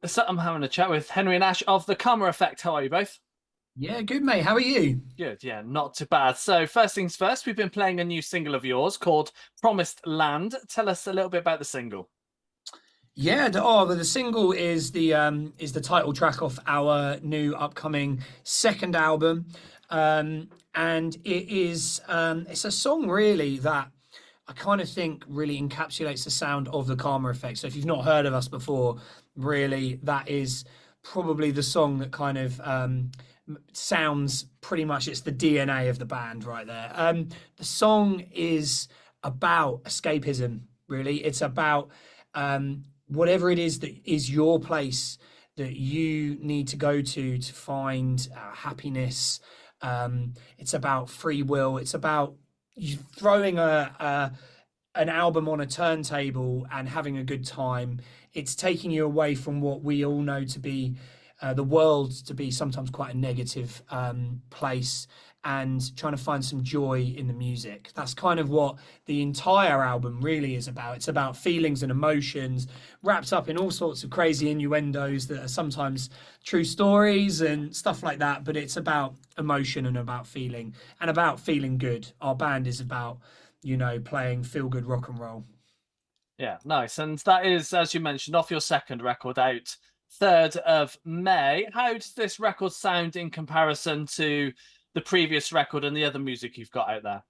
So I'm having a chat with Henry and Ash of the Karma Effect. How are you both? Yeah, good mate. How are you? Good, yeah, not too bad. So first things first, we've been playing a new single of yours called Promised Land. Tell us a little bit about the single. The single is the title track of our new upcoming second album, and it's a song really that I kind of think really encapsulates the sound of the Karma Effect. So if you've not heard of us before, really that is probably the song that kind of sounds pretty much it's the DNA of the band right there. The song is about escapism. Really, it's about whatever it is that is your place that you need to go to find happiness. It's about free will. It's about you throwing a an album on a turntable and having a good time. It's taking you away from what we all know to be the world to be sometimes quite a negative place, and trying to find some joy in the music. That's kind of what the entire album really is about. It's about feelings and emotions wrapped up in all sorts of crazy innuendos that are sometimes true stories and stuff like that. But it's about emotion and about feeling good. Our band is about, playing feel good rock and roll. Yeah, nice. And that is, as you mentioned, off your second record out 3rd of May. How does this record sound in comparison to the previous record and the other music you've got out there?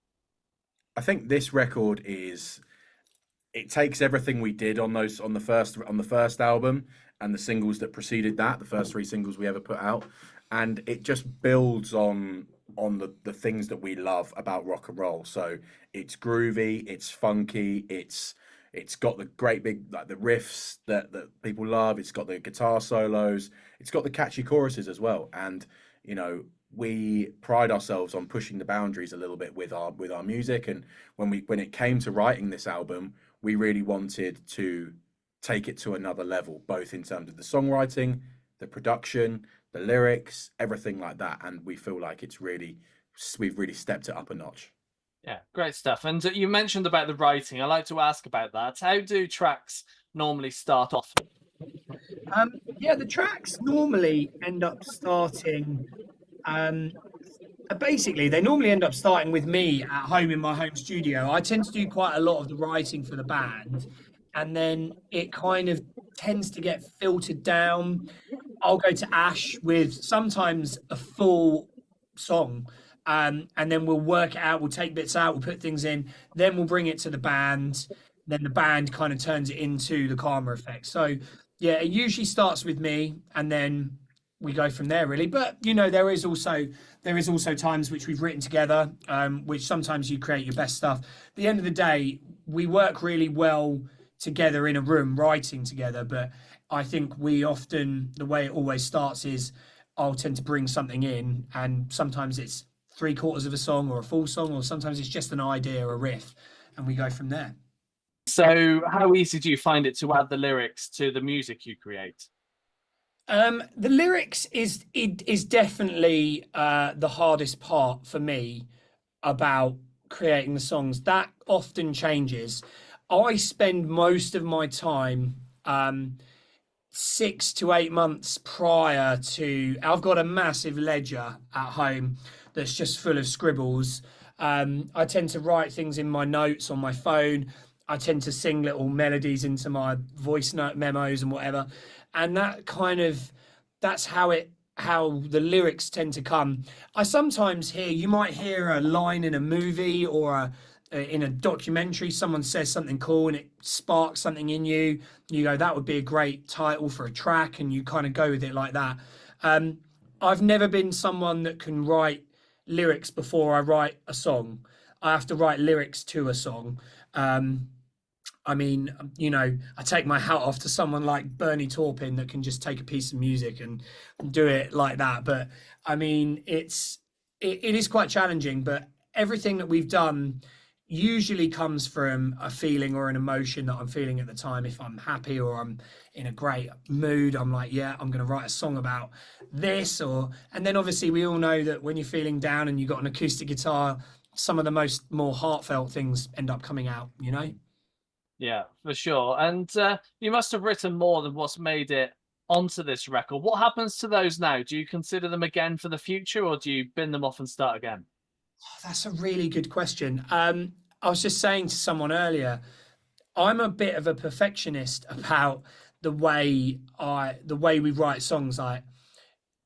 I think this record it takes everything we did on those on the first album and the singles that preceded that, the first three singles we ever put out, and it just builds on the things that we love about rock and roll. So it's groovy, it's funky, it's got the great big like the riffs that people love, it's got the guitar solos, it's got the catchy choruses as well. And you know, we pride ourselves on pushing the boundaries a little bit with our music. And when it came to writing this album, we really wanted to take it to another level, both in terms of the songwriting, the production, the lyrics, everything like that. And we feel like we've really stepped it up a notch. Yeah, great stuff. And you mentioned about the writing. I like to ask about that. How do tracks normally start off? Yeah, the tracks normally end up starting. Um, Basically, they normally end up starting with me at home in my home studio. I tend to do quite a lot of the writing for the band, and then it kind of tends to get filtered down. I'll go to Ash with sometimes a full song, and then we'll work it out. We'll take bits out, we'll put things in, then we'll bring it to the band. Then the band kind of turns it into the Karma Effect. So, yeah, it usually starts with me, and then we go from there really. But there is also times which we've written together, which sometimes you create your best stuff. At the end of the day, we work really well together in a room writing together. But I think we often, the way it always starts is I'll tend to bring something in, and sometimes it's three quarters of a song or a full song, or sometimes it's just an idea or a riff, and we go from there. So, how easy do you find it to add the lyrics to the music you create? The lyrics is definitely the hardest part for me about creating the songs. That often changes. I spend most of my time 6 to 8 months prior to. I've got a massive ledger at home that's just full of scribbles. I tend to write things in my notes on my phone. I tend to sing little melodies into my voice note memos and whatever, and that's how the lyrics tend to come. I sometimes hear you might hear a line in a movie or in a documentary. Someone says something cool and it sparks something in you. You go, that would be a great title for a track, and you kind of go with it like that. Um, I've never been someone that can write lyrics before I write a song. I have to write lyrics to a song. Um, I mean, I take my hat off to someone like Bernie Taupin that can just take a piece of music and do it like that. But I mean, it is quite challenging. But everything that we've done usually comes from a feeling or an emotion that I'm feeling at the time. If I'm happy or I'm in a great mood, I'm like, yeah, I'm going to write a song about this. And then obviously we all know that when you're feeling down and you've got an acoustic guitar, some of the more heartfelt things end up coming out. Yeah, for sure. And you must have written more than what's made it onto this record. What happens to those now? Do you consider them again for the future, or do you bin them off and start again? That's a really good question. I was just saying to someone earlier, I'm a bit of a perfectionist about the way we write songs. Like,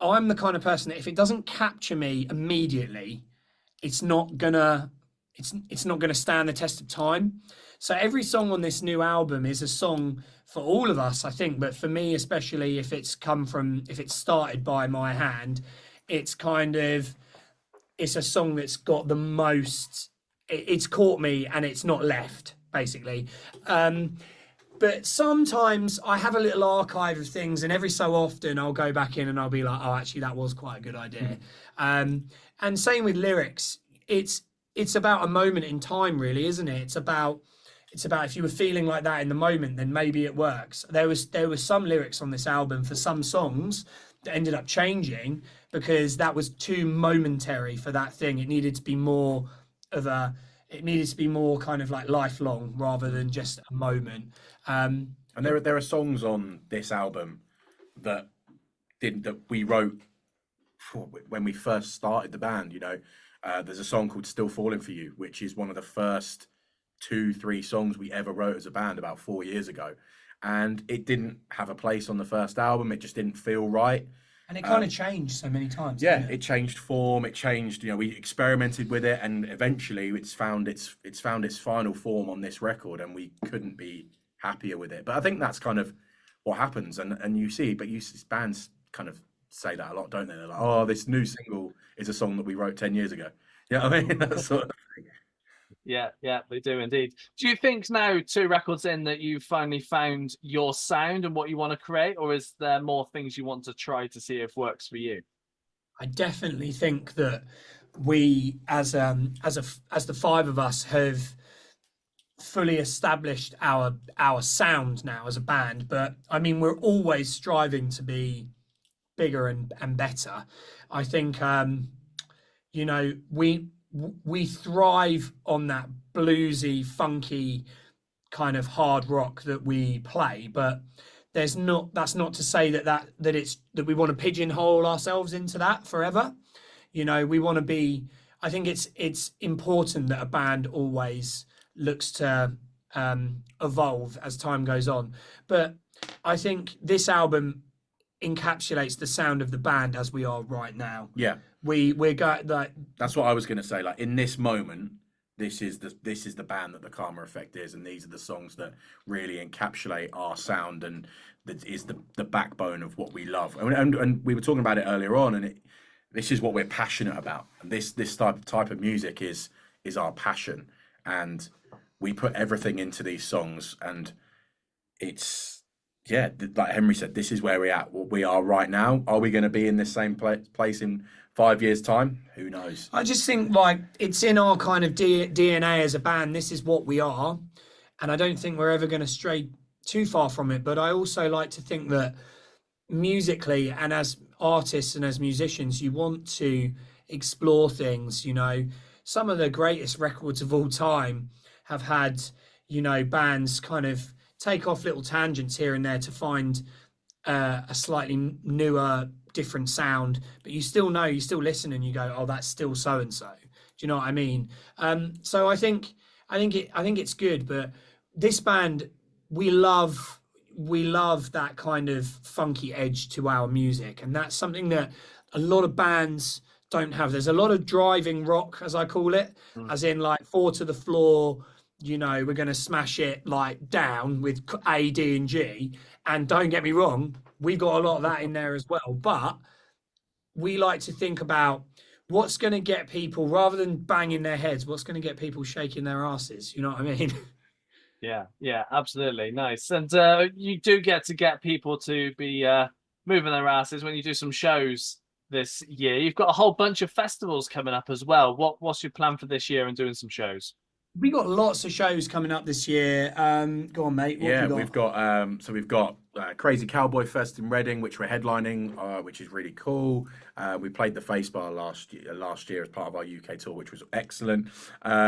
I'm the kind of person that if it doesn't capture me immediately, it's not gonna it's not gonna stand the test of time. So every song on this new album is a song for all of us, I think, but for me especially, if it's started by my hand, it's kind of it's a song that's got the most it's caught me and it's not left, basically. But sometimes I have a little archive of things, and every so often I'll go back in and I'll be like, oh, actually, that was quite a good idea. And same with lyrics. It's about a moment in time, really, isn't it? It's about if you were feeling like that in the moment, then maybe it works. There was some lyrics on this album for some songs that ended up changing because that was too momentary for that thing. It needed to be more kind of like lifelong rather than just a moment. And there are songs on this album that we wrote when we first started the band. You know, there's a song called "Still Falling for You," which is one of the first 2-3 songs we ever wrote as a band about 4 years ago, and it didn't have a place on the first album. It just didn't feel right. And it kind of changed so many times. Yeah, it changed form. It changed. You know, we experimented with it, and eventually, it's found its final form on this record, and we couldn't be happier with it. But I think that's kind of what happens, and you see, bands kind of say that a lot, don't they? They're like, "Oh, this new single is a song that we wrote 10 years ago." You know what I mean? That sort of thing. Yeah, they do indeed. Do you think now, 2 records in, that you've finally found your sound and what you want to create, or is there more things you want to try to see if works for you? I definitely think that we, as the 5 of us, have fully established our sound now as a band. But I mean, we're always striving to be bigger and better. I think you know, we thrive on that bluesy, funky kind of hard rock that we play, but that's not to say that we want to pigeonhole ourselves into that forever. You know, we want to be. I think it's important that a band always looks to evolve as time goes on. But I think this album encapsulates the sound of the band as we are right now. Yeah. We're got like That's what I was going to say. Like, in this moment, this is the band that the Karma Effect is, and these are the songs that really encapsulate our sound, and that is the backbone of what we love. And we were talking about it earlier on, and this is what we're passionate about. And this type of music is our passion, and we put everything into these songs, and it's like Henry said, this is where we are right now. Are we going to be in this same place in 5 years' time? Who knows? I just think like it's in our kind of DNA as a band. This is what we are, and I don't think we're ever going to stray too far from it. But I also like to think that musically and as artists and as musicians, you want to explore things. You know, some of the greatest records of all time have had, you know, bands kind of take off little tangents here and there to find a slightly newer, different sound, but you still listen and you go, oh, that's still so and so. Do you know what I mean? So I think it's good, but this band, we love that kind of funky edge to our music, and that's something that a lot of bands don't have. There's a lot of driving rock, as I call it, as in like 4 to the floor. You know, we're going to smash it like down with A, D, and G. And don't get me wrong, we've got a lot of that in there as well. But we like to think about what's going to get people, rather than banging their heads, what's going to get people shaking their asses. You know what I mean? Yeah, absolutely. Nice. And you do get people to be moving their asses when you do some shows this year. You've got a whole bunch of festivals coming up as well. What's your plan for this year and doing some shows? We got lots of shows coming up this year. Go on, mate. We've got Crazy Cowboy Fest in Reading, which we're headlining, which is really cool. We played the Face Bar last year as part of our UK tour, which was excellent.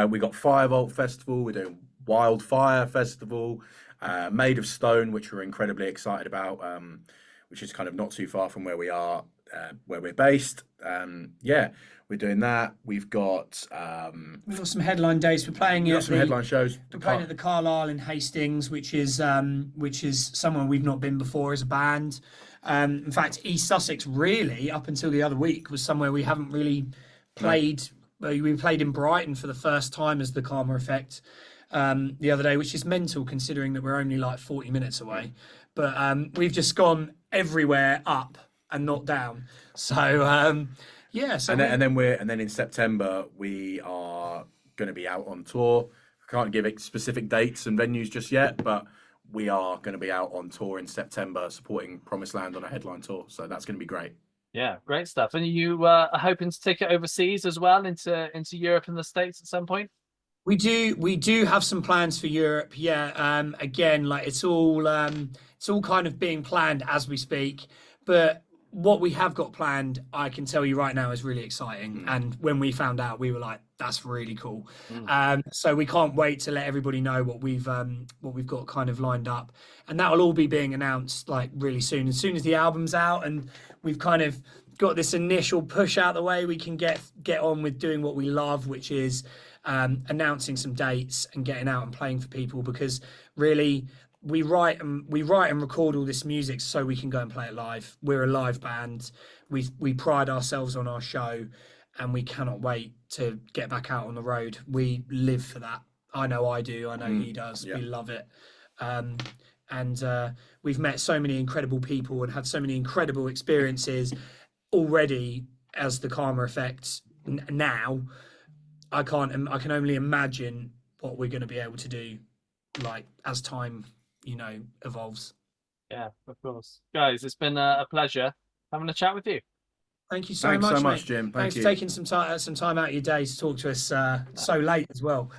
We got Firebolt Festival. We're doing Wildfire Festival, Made of Stone, which we're incredibly excited about. which is kind of not too far from where we are, where we're based. Yeah, we're doing that. We've got some headline dates. We're playing some headline shows. We're playing at the Carlisle in Hastings, which is somewhere we've not been before as a band. In fact, East Sussex, really, up until the other week, was somewhere we haven't really played. We played in Brighton for the first time as the Karma Effect the other day, which is mental considering that we're only like 40 minutes away. But we've just gone everywhere up and not down. So yeah. So and then in September we are going to be out on tour. I can't give specific dates and venues just yet, but we are going to be out on tour in September supporting Promised Land on a headline tour. So that's going to be great. Yeah, great stuff. And you are hoping to take it overseas as well, into Europe and the States at some point? We do have some plans for Europe. Yeah. Again, like it's all kind of being planned as we speak. But what we have got planned, I can tell you right now, is really exciting. And when we found out, we were like, that's really cool. So we can't wait to let everybody know what we've got kind of lined up. And that will all be being announced like really soon. As soon as the album's out and we've kind of got this initial push out the way, we can get on with doing what we love, which is announcing some dates and getting out and playing for people, because really we write and record all this music so we can go and play it live. We're a live band. We pride ourselves on our show, and we cannot wait to get back out on the road. We live for that. I know I do. I know he does. Yeah. We love it. And we've met so many incredible people and had so many incredible experiences already as the Karma Effect. Now I can only imagine what we're going to be able to do, like, as time evolves. Yeah, of course. Guys, it's been a pleasure having a chat with you. Thank you so Thanks much, so much, mate. Jim. Thanks for taking some time out of your day to talk to us so late as well.